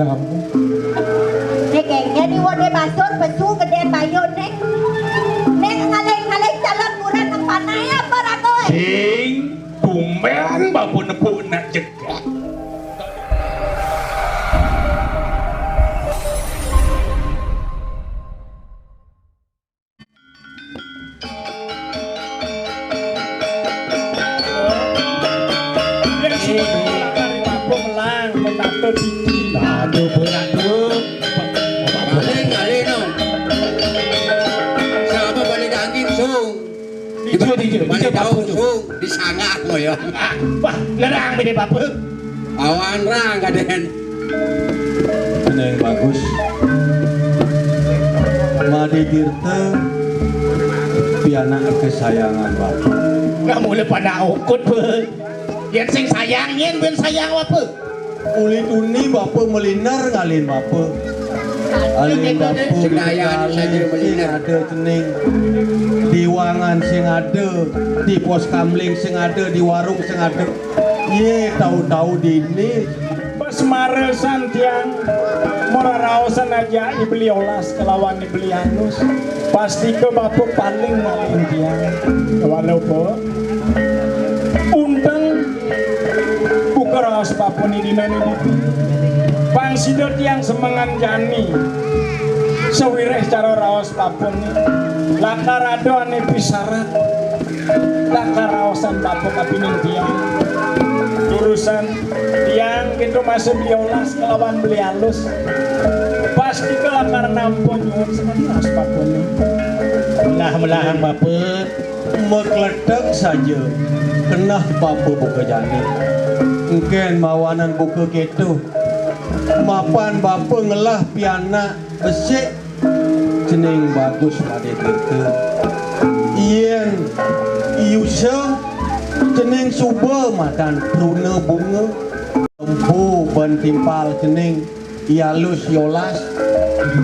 kamu. Nek kayaknya di wode basur besu gede bayun nek. Nek ngaleng-ngaleng jalan murah nang panai apa ragoe? Sing tumben babu nepu nak jegak. Aduh berat tuh. Balik no. Siapa balik daging sung? Balik daun sung disangak mo ya. Wah, lerang bede bapak. Awan rang kaden. Yang bagus. Madi Tirta piana kesayangan bapak. Nggak mulai pada ukut be. Yang sing sayang yen ben sayang apa? Ulit uni bapak melinar ngalin bapak. Alin bapak Sedayan saja melinar. ada cening. Di wangan sing ada, di pos kamling sing ada, di warung sing ada. Ye tahu-tahu dini. Pas maresan tiang moraraosan aja ibeli olas kelawan ibeli hanus pasti ke bapak paling ngalin tiang walaupun undang buka raos papun ini nani dipi pangsidot yang semangan jani sewireh cara raos papun lakar ado ane pisarat lakar raosan bapak kapinin tiang urusan tiang gitu masih beli olas kelawan beli halus pasti kelakar nampun nyuwun sekali mas papun Melah-melahang bapak mekledek saja kenah bapak buka jani mungkin mawanan buka gitu mapan bapak ngelah piana besik jening bagus pada kita ien iusa jening suba makan pruna bunga empu bantimpal jening ialus yolas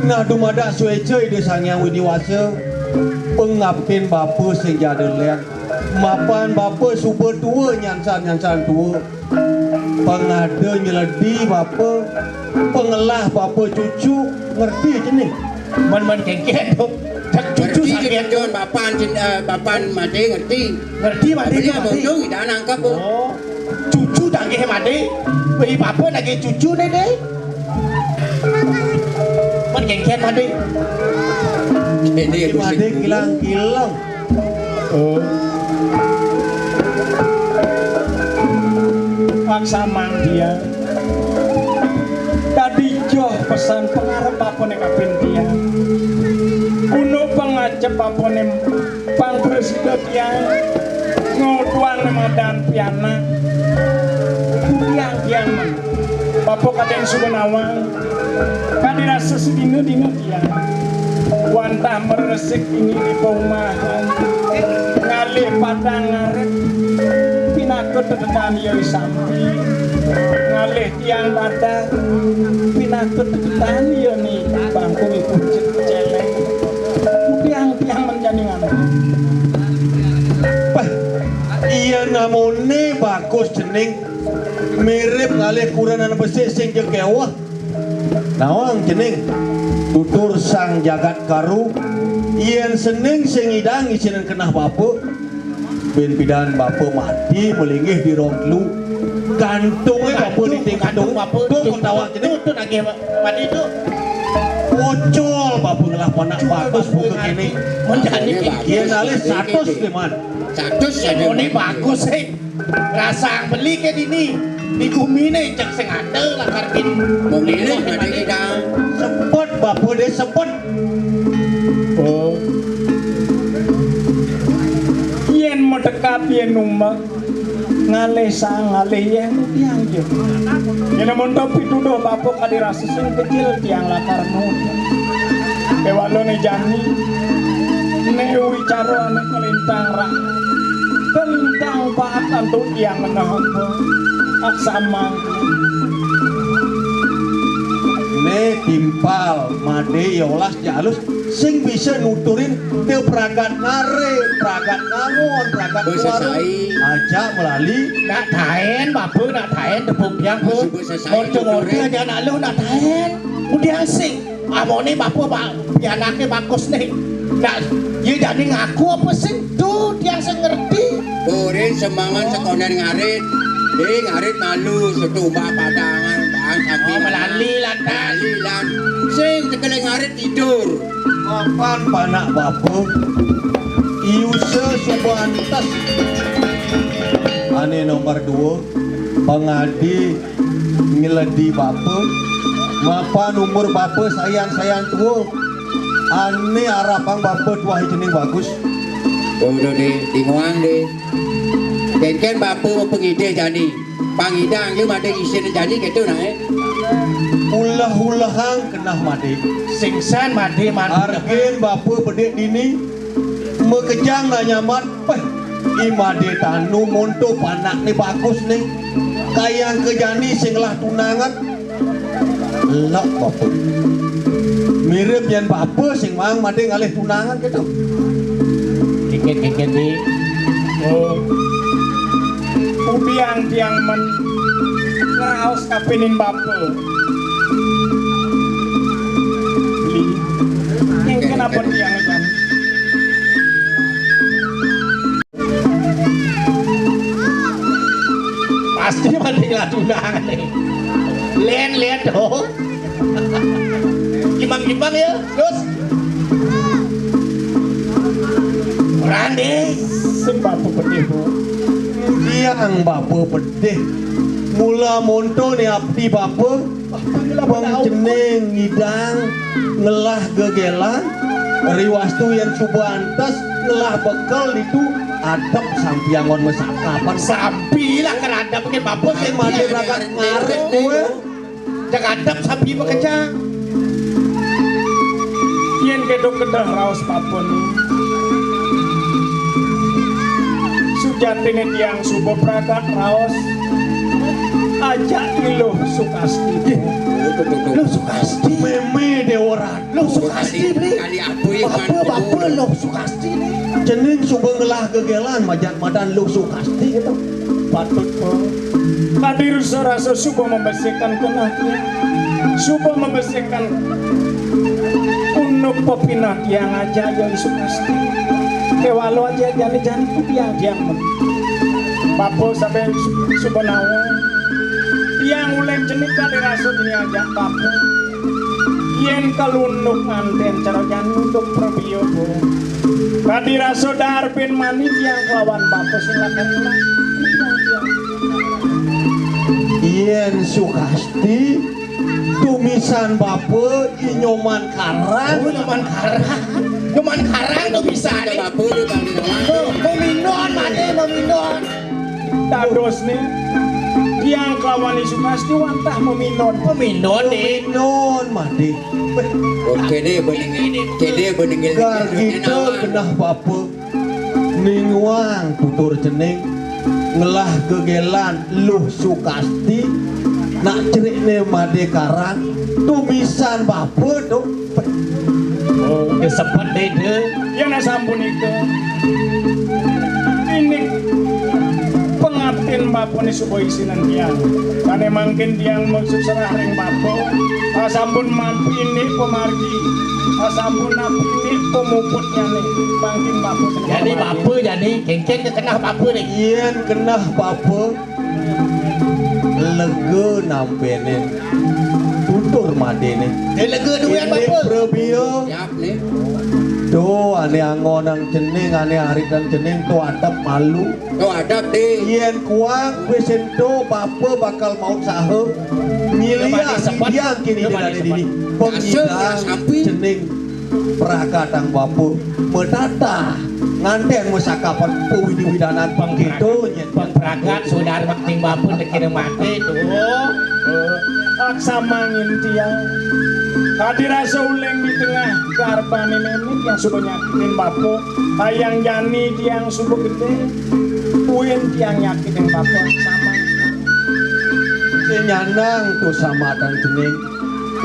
nah dumada suecei di sangyang widiwasa pengapin bapa sing jada liat mapan bapa suba tua nyansan tua pengada nyeledi bapa pengelah bapa cucu ngerti jening Man kengket tuh. Cucu Ngerti sakit. John bapan mati ngerti. Ngerti made Dia made. bojong dah nangkap bu. Oh, cucu daging made. Beli papa daging cucu deh deh. Man kengket made. Ini made kilang-kilang oh paksa mang dia tadi joh pesan pengarep papone kapin tiang kuno pengacep papone pangpresiden tiang ngoduan madan piana tiang man bapak kaden subenawang kadirasa sedino dino tiang wantah meresik ini di perumahan ngalih padang ngaret pinakut tetetan yoi sampi ngalih tiang padang pinakut tetetan yoi bangku ibu celeng tiang menjaningan iya namone bagus jening mirip ngalih kuranan besik sing jekewah nawang jening tutur sang jagat karu yen seneng sing idang isinan kenah bapak ben pidan bapak mati melinggih di ronglu gantungnya bapak di gantung bapak tuh ketawa jening Tuh daging made itu. bocol bapak ngelah panak bagus buka kini Menjadi iya nalih 100 teman 100 saja. ini bagus sih. Rasa beli ke dini. Di bumi nih cek sing ada lakar bin. Mau milih mati kita. sepot bapak deh sepot oh yen medekap yen numbang ngalih sang ngalih yen tiang je yen mondok pituduh bapak kadirasa sing kecil tiang lakar muda kewalone jani ne wicara ne kelintang rak kelintang baat antu tiang menahap aksama ne timpal made yolas jalus sing bisa nuturin teu pragat ngare, pragat ngangon, pragat Bersesai. aja melalui nak tahen bapa nak tahen tepung biang pun Masih bersesai, motor aja nak lu nak tahen udah asing amone bapa pianake bagus nih nak dia jadi ngaku apa sih tuh dia ngerti Borin semangat sekolah ngarit. Ngarit malu setuba padangan bang sapi. oh melali lah Kali lan. Sing sekali ngarit tidur. mapan panak bapa iuse subantas ane nomor 2 pengadi ngeledi bapa mapan umur bapa sayang tua ane arapang bapa tua jening bagus Udah di nguang deh. Ken bapa mau pengide jani. Pangidang je made isin jani gitu nah ulah-ulahang kenah made singsan mati argen bapa bedek dini mekejang na nyamat peh imade tanu monto panak ni bagus nih kayang kejani singlah tunangan lak bapa mirip yang bapa sing mang made ngalih tunangan gitu dikit di ubiang tiang men ngeraos kapinin bapa li yang kenapa tiang kan pasti mati lah tunangan nih lihat dong gimbang ya terus Rande sing bapa pedih bu yang bapa pedih mula monto ni abdi bapa bang jeneng ngidang ngelah gegelan riwastu yang subantas ngelah bekal itu adab sampiangon mesakapan sampi lah keradap ke bapak sing made brakat ngaret kowe jangan adap sampi bekerja yen kedok kedah raos papun sujatine tiang subuh prakat raos ajak iluh sukasti lu sukasti meme deworan lu sukasti beli Kali apa yang bapak lu sukasti nih jeneng subuh ngelah gegelan majat madan lu sukasti gitu patut po hadir serasa subuh membersihkan kenahnya subuh membersihkan unuk popinah tiang aja yang sukasti kewalo aja jangan tiang papo sampai subuh nawa tiang uleng jenik kali raso ini aja papo yen kalunuk anten cara janunduk probio po kadi raso darpin mani tiang lawan papo silakan ulang yen sukasti tumisan bapa inyoman karang cuman karang tuh bisa ada nih bapa lu bang di dalam. meminon mane meminon dados nih tiang kawani sukasti wantah meminon meminon nih non made Oke deh beningil. gar kita kenah bapa ningwang tutur jeneng ngelah gegelan luh sukasti nak cerikne made karang tumisan bapa dong oh kesempet deh deh yang nasampun itu ini pengabdin bapo ni subuh isinan tiang kan mungkin tiang maksud serah ring bapo asampun mampu ini pemargi asampun mampu ini pemuputnya nih bangkin bapo jadi bapak jadi kengkeng ke tengah bapak nih yen kenah bapa lega nampenin tutur madene lega duit ini bapak probio Siap nih. do ane angonang jeneng ane aritan jeneng tu adab malu Tuh adab deh. yen kuang besento bapa bakal maut sahe nyilian yang kini dari dini pengidang jeneng prakatang bapa menata nganten mesakapan pewidi-widanan pangkido nyen pengperagat saudara bakting bapak dikira mati tuh aksamangin tiang hadir rasa uleng di tengah garban ini yang sudah nyakitin bapo ayang jani tiang subuh gede uin tiang nyakitin bapo sama nyanang tu sama dan jeneng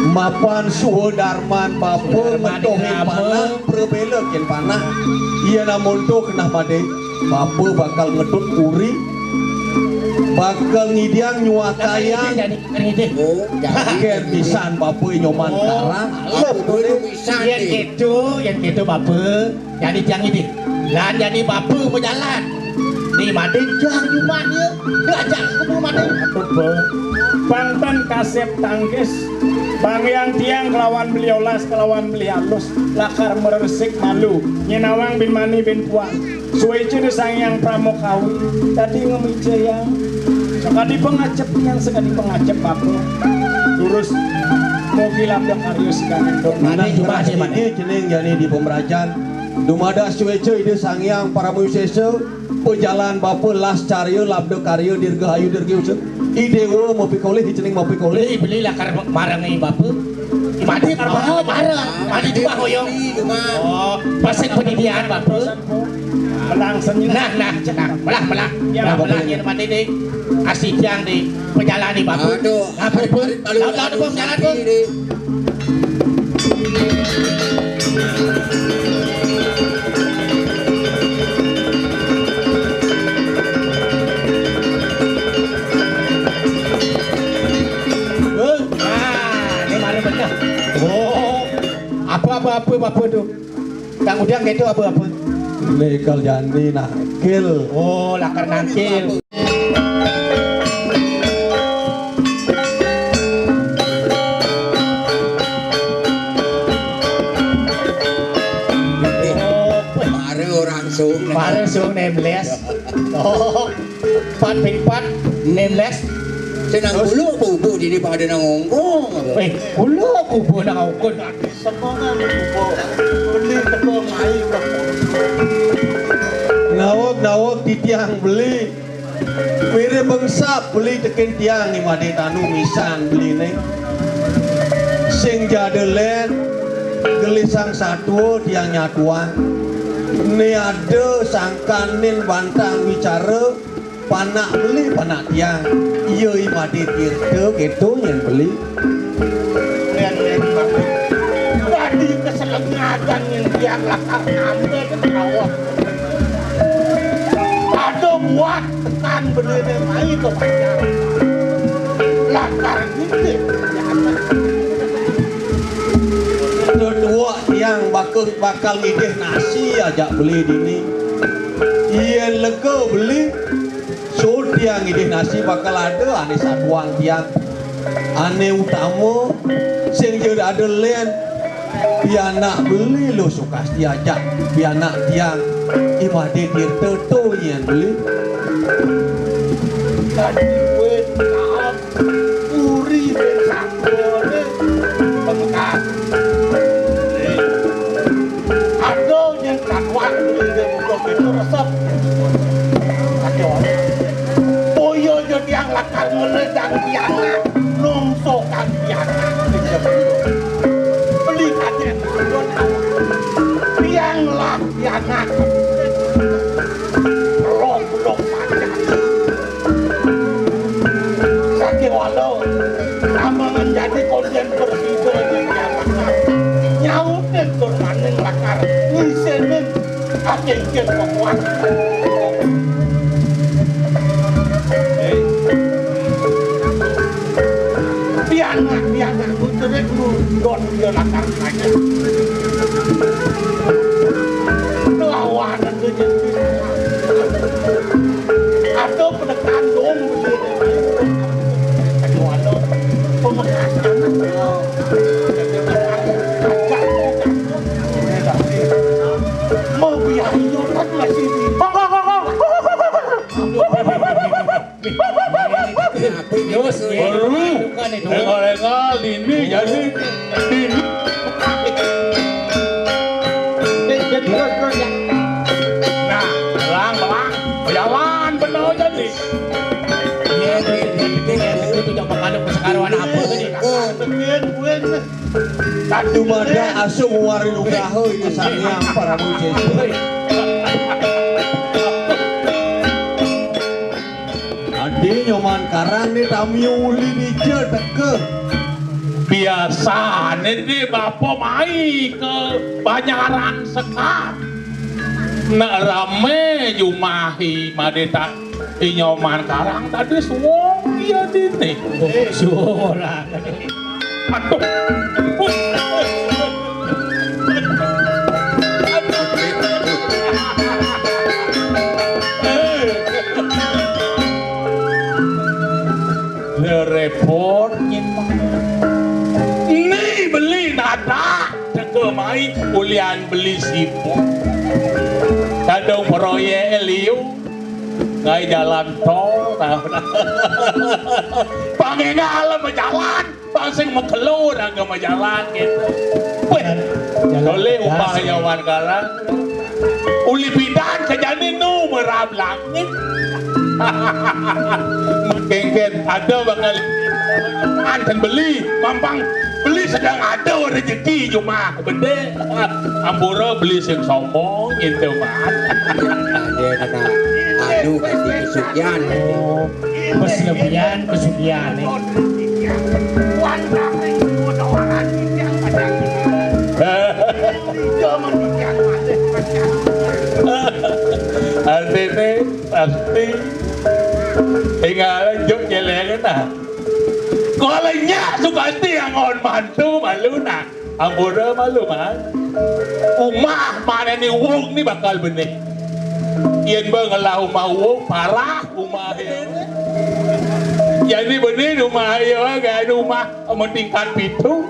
mapan suhu darman bapa ngetohin panah berbela ken panah iya namun tu kena made bapa bakal ngedut uri bakal ngidiang nyuakayang Oh, jadi ken pisan bapa nyoman karang aku tu pisan yang gitu bapa jadi tiang ini lan jadi bapa berjalan ni made jang jumat dia dia ajak ke made Banten kasep tangkis Bang yang tiang kelawan beliau las kelawan beliau halus lakar meresik malu nyenawang bin mani bin puan suwece sang yang pramokawi tadi ngemice yang sekali pengacep yang sekali pengacep apa terus mau bilang dak karyo sekarang mana cuma ini jeneng jani di pemerajan dumada suwece ide sang yang para musese pejalan bapa las caryo labdo karyo dirgahayu dirgiusep idewo mau pikoleh jeneng mau pikoleh beli lakar marang ni bapa made marang made juga hoyong oh pasal pendidikan bapa melangseng nah melah yang made deh asik yang di perjalanan ni bapa aduh apa pun laut pun jalan pun apa tu kang udang gitu apa legal jani nakil oh lakar nakil Mare sung nameless oh pat nameless senang bulu bubu di pada nang ngongkong bulu bubu nang ngongkong semangat bubu beli tekong air nawak di tiang beli mere bangsa beli teken tiang ni made tanu misan beli ni sing jadelen gelisang satu tiang nyatuan ni ada sangkanin bantang bicara panak beli panak tiang iya imade tirta gitu yang beli tadi keselengatan yang tiang lakar ngambil ke bawah ada buat tekan beli mai ke panjang lakar gitu dua tiang bakal ngidih nasi ajak beli dini iya lega beli so tiang ngidih nasi bakal ada ane satuang tiang ane utama sing jadi ada lain biar nak beli lo suka diajak biar nak tiang imade tirta tu yang beli tadi gue maaf puri bersangkone pengkat ada yang kakuan beli dia buka itu resep ada boyo jadi yang lakar meledang tiana nongsokan tiana beli kaden tiang lah tiana rok panjang sakit walau nama menjadi konten berbeda dengan lakar nyautin turmanin lakar ngisenin akhirnya kekuatan biana uturin lu don dia lakar saja lawanan tu jadi atau penekan dong walau pemekasan mau biaya kan masih di legal ini jadi ini nah jalan benar jadi itu jangan kalau sekarang apa ni tadu mada asuh wari lugaho ini sayang para musisi adi nyoman karang ni tamiuli ni je teke biasa ini bapak mai ke Banyaran Sekar nak rame jumahi madeta inyoman karang tadi suwong dia dini Suara. aduh repot nih beli nada ke mai ulian beli sibuk kadang proyek liu ngai jalan tol pange ngalam berjalan pasing mekelur agak berjalan gitu oleh upayawan garang uli bidan kejadian nu merab langit mengkengken ada bakal anten beli mampang beli sedang ada rezeki cuma bende ambura beli sing sombong itu mah Ada kata anu kasih kesukian. Kesugihan nih. artinya pasti tinggal juk jelek nah kalau nyak suka yang on mantu malu nah ambura malu man umah mana ni wong ni bakal benih yen bengelah umah wong parah umah jadi benih rumah ya gak rumah mentingkat pitu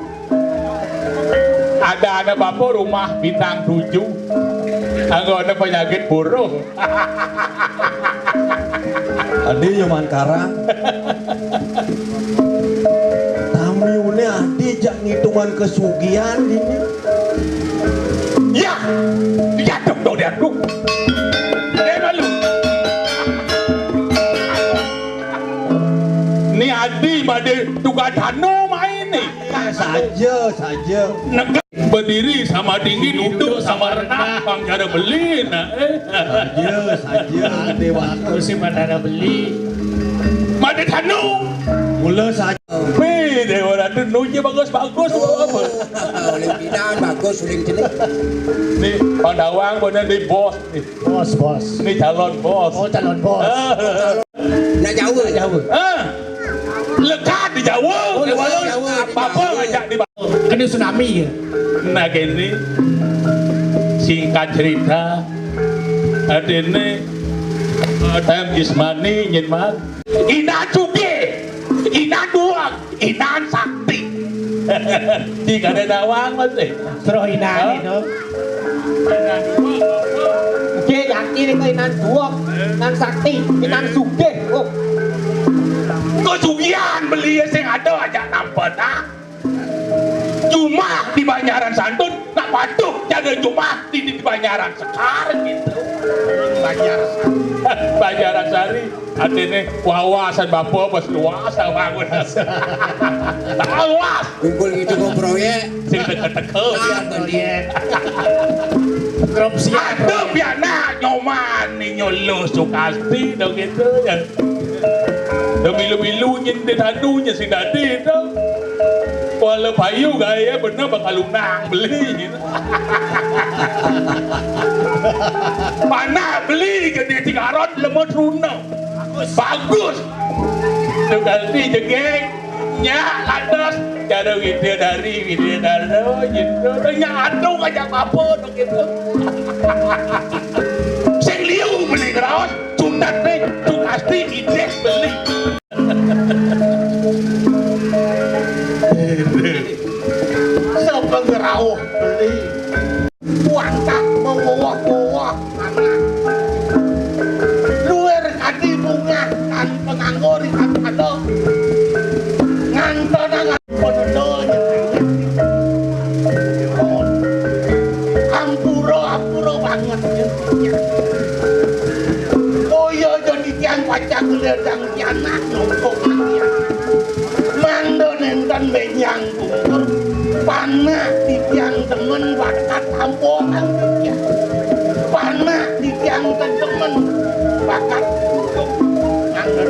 ada anak bapak rumah bintang 7 agak ada penyakit burung Adi nyoman karang tamiune adi jak ngitungan kesugihan ini ya dia dong dia dong dia malu ni adi bade tugas hanu main nih saja negara berdiri sama tinggi duduk sama rendah bang cara beli nah saja dewasa Kursi bandara beli. Made hanu mula saja Wih, dewa tu nuji bagus apa? Oleh bidang bagus uling jenis. Nih, Pandawang bener di bos nih. Bos. Nih calon bos. Oh, calon bos. Nak jauh. Lekat di Jawa. Oh, Di Jawa. Jawa. Apa ngajak di Kena tsunami ya. Nah gini, singkat cerita, ada ini time jismani nyenman, ina cuke, ina duang, ina sakti. Jika ada dawang masih. Terus inan itu. Oke, yakin itu inan duang, inan sakti, inan suge. Oh, Kesugihan beli yang ada aja nampak tak. Cuma di Banyaran Santun nak patuh jaga cuma di Banyaran sekarang gitu. Banyaran Sari artinya wawasan bapak pas luas bangun. Luas Kumpul itu ke proyek. sing teke-teke Proyek. Grup siap. aduh piana nyoman nih nyolo sukasti dong gitu ya. Demi-demi nyintin hadunya si Dadi itu. Kalau payu gaya bener bakal lunang beli gitu. Mana beli gede 300 lemot runa. Bagus. Itu ganti jegeng. Nyak landas. Cara widadari gitu. Nyak adung aja apa dong gitu. Sing liu beli keraos. Sundat nih. Sukasti indeks beli. Sepengerau beli. Kuantak mewawah-wawah anak luar kadi bunga kan penganggur kan ada ngantonangan penudonya ampuro banget oh iya jadi tiang pacak ledang tianak numpuk mando nenten benyang kumpul panah di tiang temen bakat ampokan ya panah di tiang temen bakat untuk angger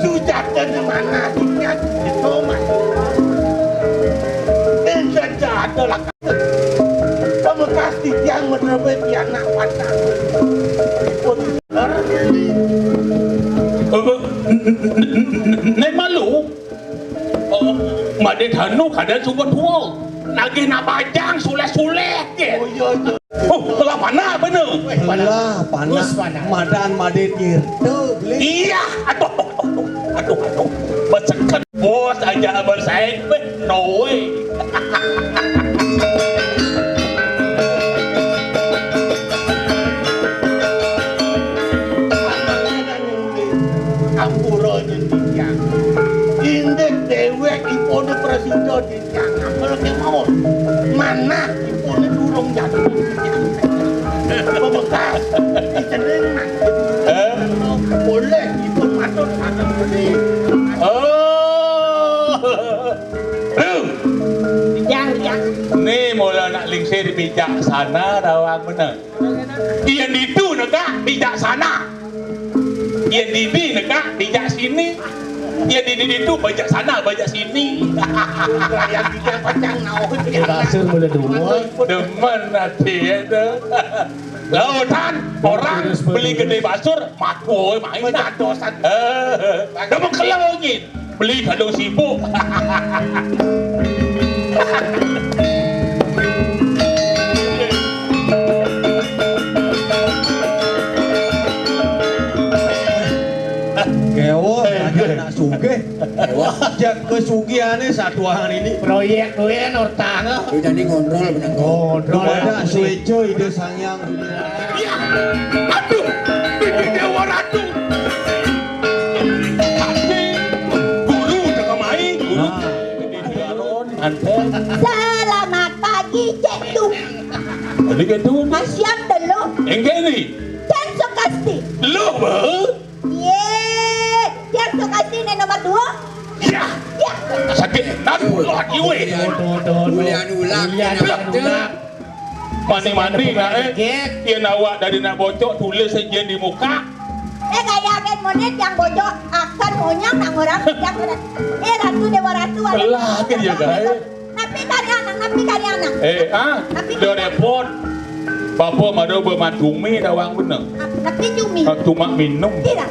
sujat ke mana di tiang Nek malu. Mak dia thanu kadang suka tua. Lagi nak bajang suleh-suleh ke. Oh iya iya. Oh, telah mana bener? Belah panas madan madet irte beli. Iya, aduh. Bersekat bos aja bersaing, no way. Ampurannya tiang. Indek dewek ipone presiden tiang. Kalau ke mau mana ipone durung jatuh. Bebekas. Iceneng nak. Boleh ipon masuk sana boleh. Oh. Yang. Ni mula nak lingsir bijaksana rawang bener. Iyan itu nak bijaksana. Iyan di nak bijak sini. Iyan di itu bajak sana bajak sini. Yang tiga pacang nau Rasur mula dua. Demen nanti ada. Lautan orang beli gede basur makoi main dosan. Dah mau kelau lagi. Beli kalau sibuk. Kewo aja nak sugih. Jak kesugihannya satu hari ini. proyek nortang. Lu jadi ngontrol benang Ngontrol. Ada sueco ide sangyang. Ya, aduh, ini dewa ratu. Pasti guru udah main guru. Anten, Selamat pagi, Cik Tum. jadi gitu. Masyam dulu. Enggak ni, Cik Sukasti. lu ber? Yeay. Cik Sukasti ni nombor 2. Ya, Ya. sakit nadu lagi weh. Ulian ulang. Mandi nak dia nawak dari nak bocok tulis saja di muka. Kayakin monit yang bojok akan monyang nang orang yang ratu dewa ratu. Belah ke dia guys. Napi kari anak. Dia repot. Bapa madu bermatumi dawang bener. Napi cumi. Cuma minum. Tidak.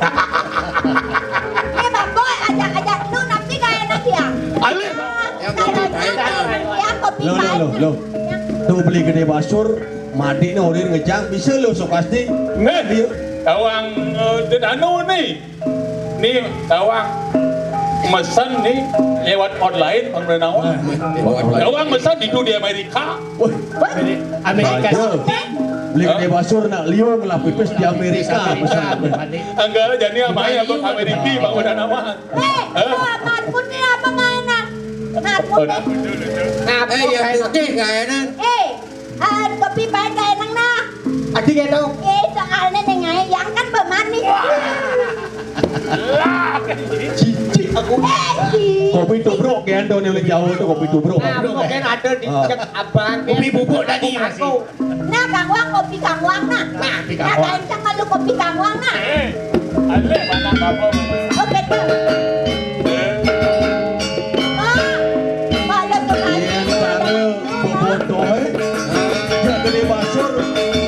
Bapak ajak lu napi kaya nak dia. Alih. Yang kopi pahit. Lo. Tu beli gede basur, madi ni orang ngejang bisa lo Sukasti. Nih dia. Dawang Dedano ni. Ni dawang mesen ni lewat online Bang Renawang. Dawang mesen itu di Amerika. Wah, Amerika. beli gede basur nak liung lah pipis di Amerika. Anggara jadi amai aku Amerika Bang Renawang. Amat pun ni apa mainan? Ngaku Yang putih kayaknya. kopi pahit kaya nang na. Adik itu. Soalnya nengai yang kan bermanis. Cici aku. Kopi tubruk kan tu ni boleh jauh tu kopi tubruk. Mungkin ada di cek abang. Kopi bubuk tadi masih. Nah, Kang Wang kopi Kang Wang nah. Nah, kain cang malu kopi Kang Wang nah. Alih mana apa? Oh betul. Malu tu kali. Yang sana bobotoh jak gede basur.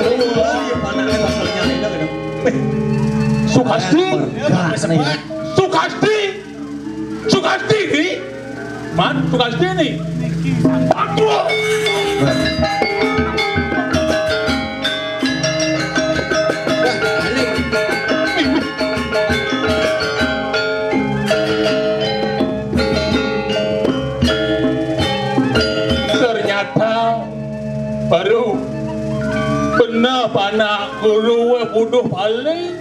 Oh, dia panaknya basurnya ni dah. Sukasti. Sukasti ni. Man, Sukasti ni. Aduh. Ternyata baru benar panak guru buduh paling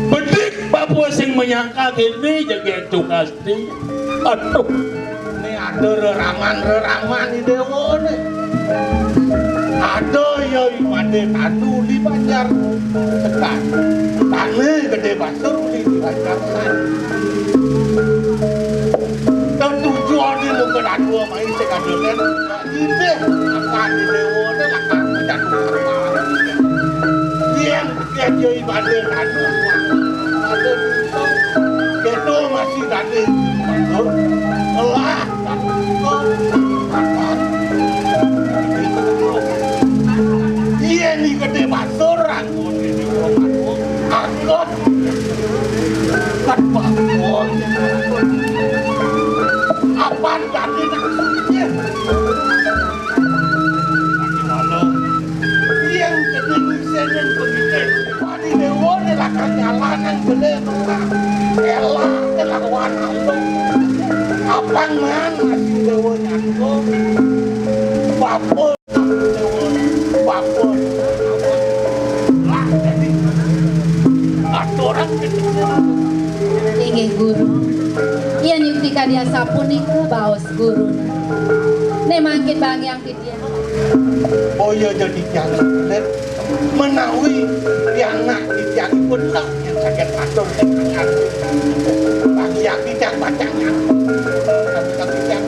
bedik bapa sing menyangka kini jaga Sukasti. Aduh, Ini ada reraman di dewa ni. Ada ya pada tanu di Banjar Tekan. Tanah gede basur di Banjar Tekan. Dan tujuan ni lu kena dua main sekadar ini akan di dewa ni akan menjadi yang jadi pada tanu. Ada itu masih ada basur. Allah iya ni gede basur aku angkot Apaan tadi maksudnya? Yang kedengisan begitu, padi dewa adalah jalanan bener elah kelakuan lu. Apaan mana si dewa nyatu? Bapun, bapun. Lah jadi ada orang kedengisan. Inggih guru. Iya nyukti kadia sapun niku baos guru. Ne mangkin bang yang dia. Oh iya jadi jangan bener menawi yang nak dijadi pun lah yang sakit atur dengan bagi yang tidak bacanya tapi tidak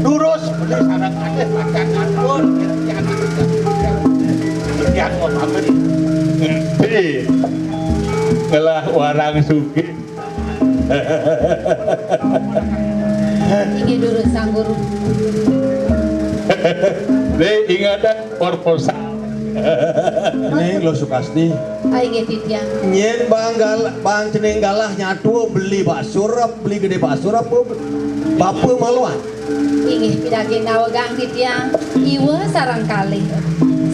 lurus boleh syarat ada bacaan pun yang mau pamer ngelah warang sugih. Inggih dulu sang guru. Ingat proposal. Ning lo Sukasti. Inggih titiang. Nyen bang ceneng galah nyatu beli basur, beli gede basur apa bape maluan. Inggih pidaging nawagang titiang. Iwa sarang kali.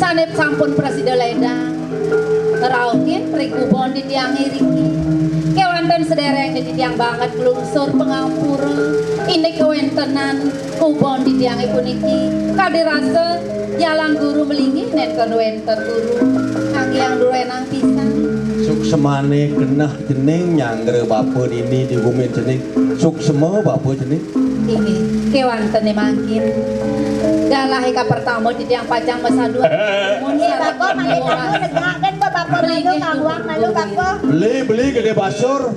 Sanep sampun presiden ledang. Rauhin prikubon titiang iriki. Kewanten sedereng titiang banget lungsur pengampura. Ini kewentenan kubon titiang ibu niki. Kadirasa jalan guru melingi nen wenten guru. Kaki yang durenang pisan. Suk semane genah jeneng nyangger bape ini di bumi jeneng. Suk semua bape jeneng. Ini kewanten mangkin. Galah ika pertama titiang pacang masa dua. Ini bako malu kamu negakkan kok bako malu kamuang malu bako. Beli gede basur.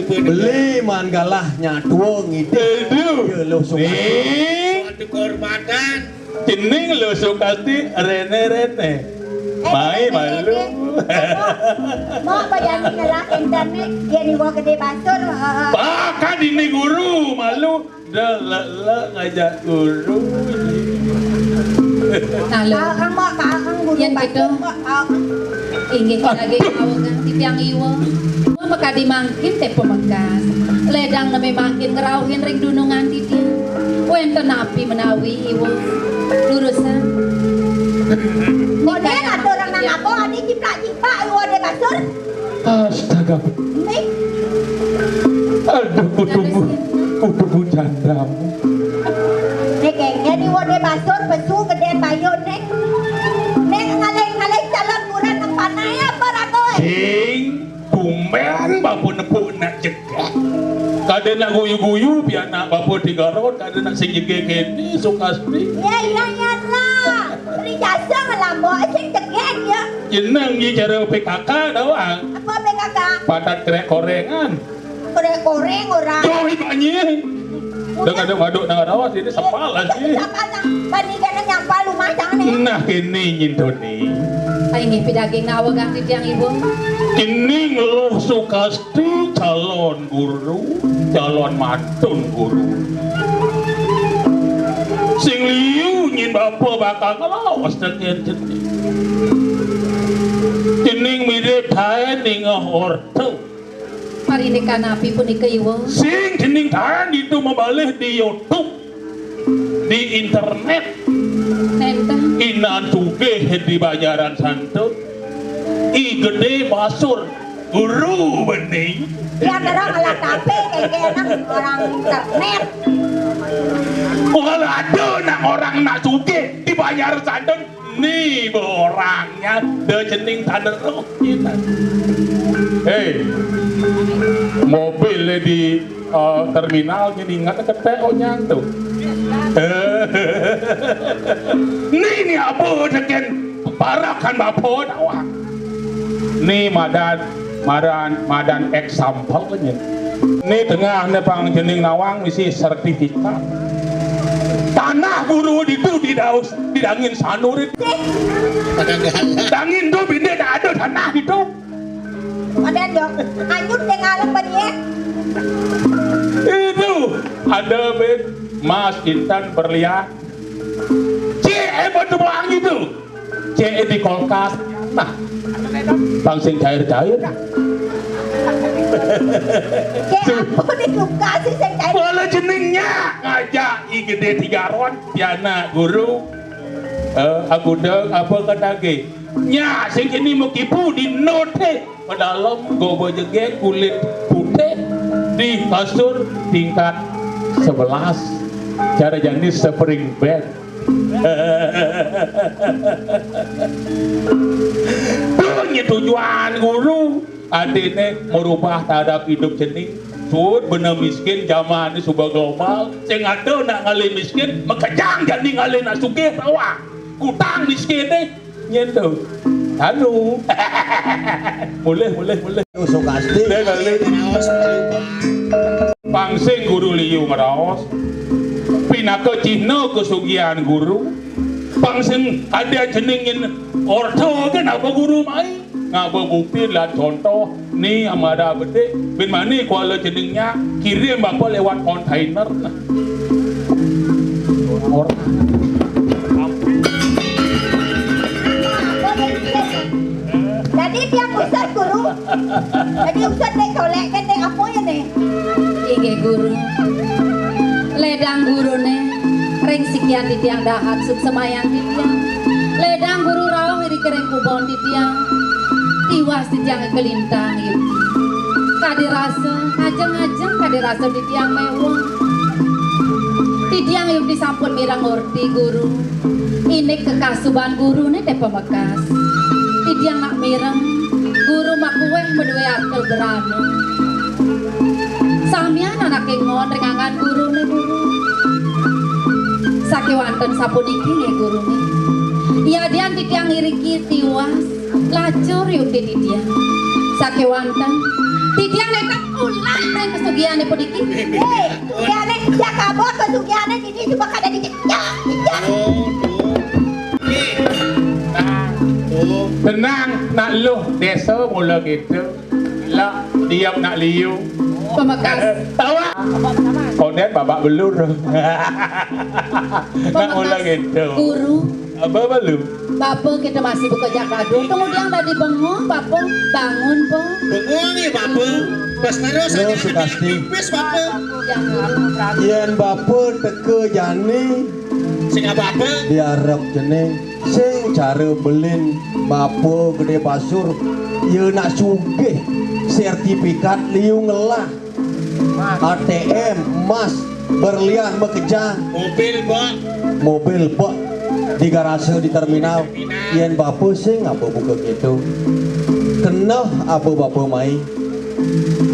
Beli man galah nyatu ngide. Ya lo Sukasti. Suatu kehormatan. Cening lo Sukasti rene. Mai malu. Mau bayangin ngelah internet dia nih gua gede basur. Bahkan ini guru malu. Dah ngajak guru. Nah lo. Kang mau kang guru Yang gitu. Inggih lagi awagang titiang iwa. Maka dimangkin teh pemekas. Ledang neme mangkin ngerauhin ring dunungan titiang. Wenten api menawi iwa. Lurusan. Model atau orang nang apa adi ciplak iwa de basur. Astaga. Nih. Aduh kutubu jandamu. Nek kayaknya di wode basur pesu gede bayun nek. Nek ngaleng calon murah nang panai apa rakoy. Sing bumen bapu nepuk nak jegak. Kada nak guyu-guyu biar nak bapu digarot, kada nak sing jegek ini Sukasti. Ya lah. Beri jasa ngelambo sing tegen ya. Jeneng ni cara PKK doang. Apa PKK? Patat krek korengan. Koreng orang. Jauh banyak. Dengan ada waduk dengan awas ini sepal lagi. Sepal bandingkan yang palu macam ni. Nah kini nyintoni. Inggih pidaging nawagang titiang ibu. Kini lo Sukasti calon guru, calon mantun guru. Sing liu nyin bapa bakal ngelawas dengan jenis. Kini mirip thai ningah ortu. Mari ini kanapi pun ikaiwa. Sing jening thai itu membalik di YouTube, di internet. Nentang. Inan sugih di Banjaran Santun. I gede basur guru bening. Dia orang alat tape kayak orang internet. Walau ada nak orang nak sugih di Banjaran Santun. Nih orangnya de jening taneruk kita. Hei, mobil di terminal jadi ingat ketek onyang tuh. Ni apa dengan barakan bapo dawa. Ni madan example nya. Ni tengah ne pang jening nawang misi sertifikat. Tanah guru itu di daus didangin sanurit. Dangin tuh binde dah ada tanah itu. Ada dong. Anyut dengan alam banyak. Itu ada Mas Intan berlian. Betul bang itu. Di kulkas. Nah, langsung cair-cair. Kayak apa nih luka sih saya kayak. Bola jenengnya ngajak i gede 3 ron piana guru. Aku deng apa kadage. Nya sing kini mau kipu di note dalam gobo jege kulit putih di kasur tingkat 11 cara jenis spring bed. Punya tujuan guru adine merubah terhadap hidup jenis sud bener miskin zaman ini subah global sing ada nak ngalih miskin makajang jadi ngalih nak sugih tawa kutang miskin deh nyentuh anu boleh Sukasti pangsing guru liu ngeraos pinaka Cina kesugihan guru pangsing ada jenengin orto kan apa guru mai ngapa bukti lah contoh ni amada bede bin mani kuala jenengnya kirim bapa lewat kontainer orang Jadi dia pusat guru. Jadi pusat dek kolek kan dek apa ya nih? Ige guru ledang guru nih ring sekian di tiang dahat sub semayan di tiang ledang guru rawang iri kering kubon di tiang tiwas di tiang kelintang yuk kadirasa ngajeng kadirasa di tiang mewah di tiang yuk disampun mirang orti guru ini kekasuban guru nih teh pemekas di tiang nak mirang guru makuweh medue arkel berano samian anak kengon rengangan guru nih guru sakiwanten sapuniki nih guru nih iya dian di tiang iriki tiwas lacur yuk di tiang sakiwanten di tiang nekat ulang dan kesugiannya puniki Sugiannya ya kabur kesugiannya jadi cuma kada dicek. tenang nak lu desa mula gitu lah diam nak liu pemekas tawa konet babak belur nak mula gitu guru apa belum Bapak kita masih bekerja kado kemudian tadi bengong Bapak bangun po Bengong ya Bapak. Pas terus Lo Sukasti Pis Bapak. yen bapa teke jani Sing Bapak. diarep jeneng sing cara belin bapa gede pasur ye nak sugih sertifikat liu ngelah ATM emas berlian bekejang mobil bak di garase di terminal yen bapa sing apa buka gitu kenah apa bapa mai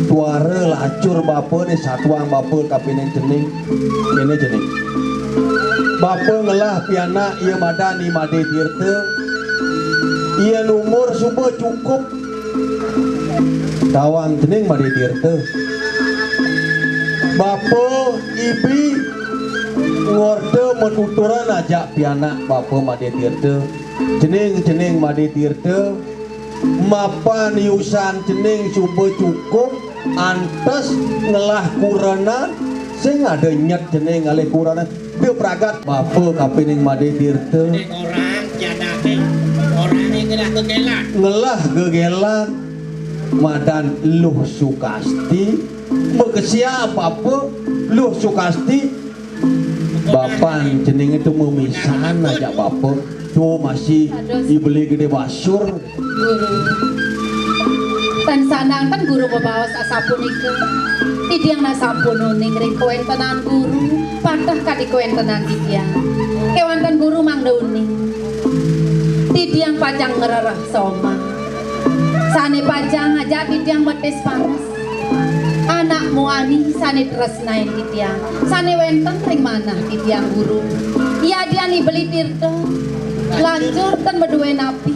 tuara lacur bapa ni satuang bapa kapinen jening ini jening bapa ngelah piana ia madani made tirta ia umur subuh cukup tawang jening made tirta bapa ibi ngorde menuturan aja piana bapa made tirta jening made tirta mapan yusan jening subuh cukup antes ngelah kurana sing ada nyet jening alih kurana dia pragat bapa kapining made tirta Orang jadake. Orang yang kena kegelan. ngelah gegelan madan luh Sukasti bekesia apa luh Sukasti bapan jening itu memisahan aja bapa tuh masih dibeli gede basur guru dan sanang kan guru membawa asapun iku tidiang nasapun uning ring kuentenan guru patah kadi kuentenan tidiang kewantan guru mang dauning tidiang pajang ngerarah soma sane pajang aja tidiang betes panas anakmu ani sane tresnain tidiang sane wenten ring manah tidiang guru iya dia nih beli tirto lanjur ten berdua napi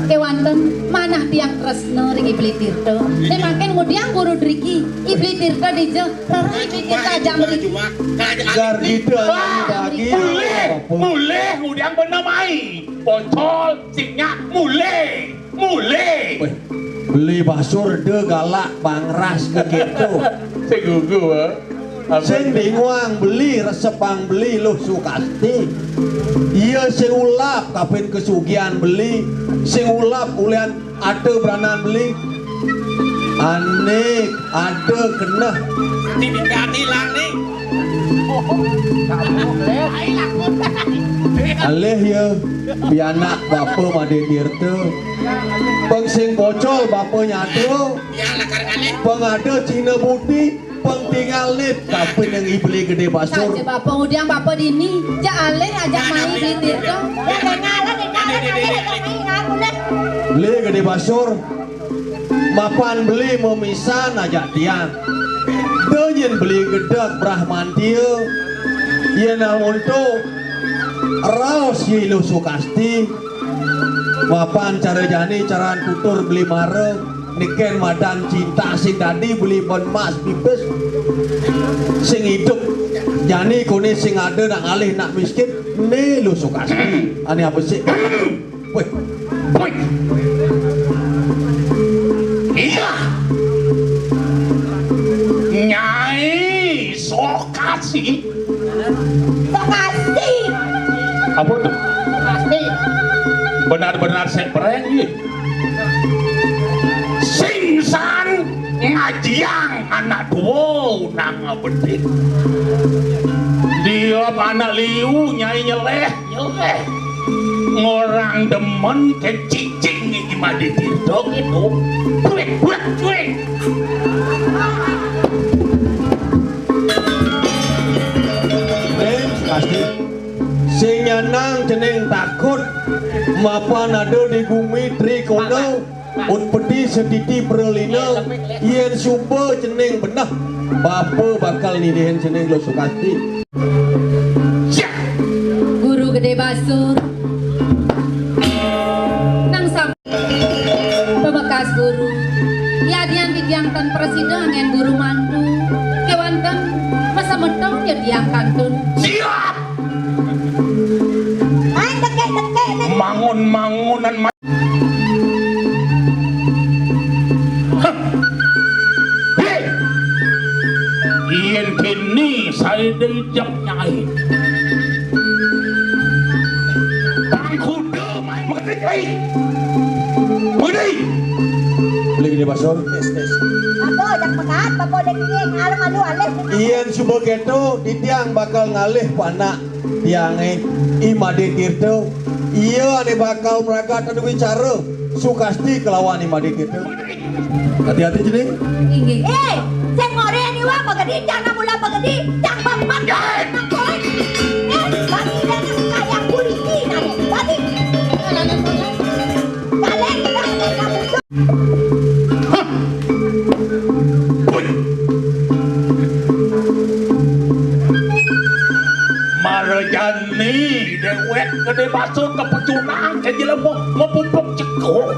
kewanten manah tiang tresno ring ibli tirto ne makin kemudian guru driki ibli tirto dijo rara ibli tirto aja meriki gar gitu lagi mulai kemudian bener mai pocol singnya mulai beli basur de galak bangras ke gitu saya gugu sing bingung beli resepang beli luh Sukasti iya sing ulap kapin kesugihan beli sing ulap ulian ada beranan beli Anik ada kena alih ya pianak bapa made tirta pengsing bocol bapa nyatu pengada Cina Budi pengtinggal nit kapin yang ibli gede basur Saja bapak udiang bapak dini ja alih ajak main beli tirta beli gede basur mapan beli memisan ajak tiang denyen beli gedak Brahman dia ia namun tu raos yilu Sukasti mapan cara jani caraan tutur beli mare niken madan cinta sing tadi beli bon mas pipes sing hidup jani kone sing ada nak alih nak miskin ne lu Sukasti ane apa sih woi Woi. Iya. Nyai Sukasti. Sukasti. Apa tuh? Sukasti. Benar-benar sepereng ya. Singsan ngajiang anak dua nang bedit. Dia anak liu nyai nyeleh. Ngorang demen ke cicing gimana ditirtok itu. Cuek. Sukasti sing nyanang jeneng takut mapan ada di bumi trikono un pedi sediti berlina yen sumber jeneng benah bapa bakal nilihin jeneng lo Sukasti guru gede basur nang sam bebekas guru ya dian didiangkan presiden dengan guru mantu kewanten masa mentong ya diangkantun siap Ay, deke mangun-mangunan Iyan kini saya dijak nyai Pangkuda main mengerti beli gede basur Ako, jak pekat, bapa dek ini alu alih. iyan sumber keto ditiang bakal ngalih panak tiange Imade Tirta iya ane bakal meragat anu bicara Sukasti kelawan Imade Tirta hati-hati jeneng inggih Sing ngore ni wa pagadi jangan mula pagadi jang bambang. Nakoi. Bagi dan kaya kuliti nani. Bagi. Kalen kamu. Marjani dewek gede basur ke pecunang ke jelas mau pupuk cekuk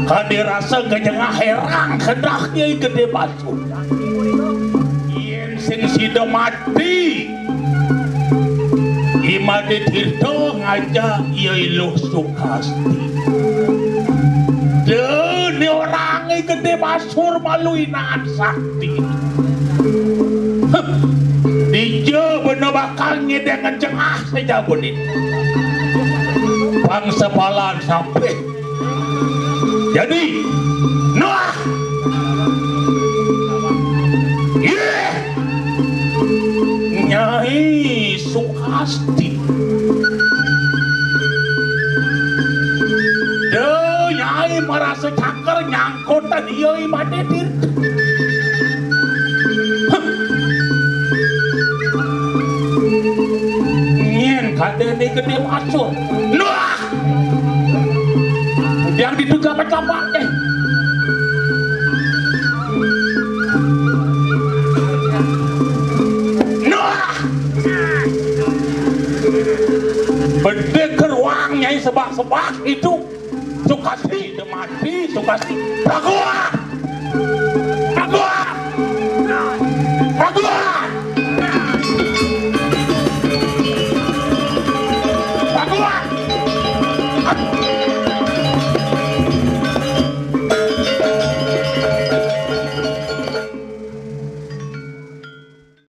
kade rasa gejengah herang kendaknya gede basur yen sing sida mati Imade Tirta ngajak Ilu Sukasti ni orangnya gede basur malu inaan sakti dia benar bakal dengan jengah saja bunit bangsa palan sampai jadi Noah Nyai Sukasti Nyai merasa cakar nyangkutan dia Imade Tirta kade ni gede masuk Noah yang diduga pecapak deh Noah bede keruang nyai sebak-sebak itu Sukasti mati Sukasti Ragua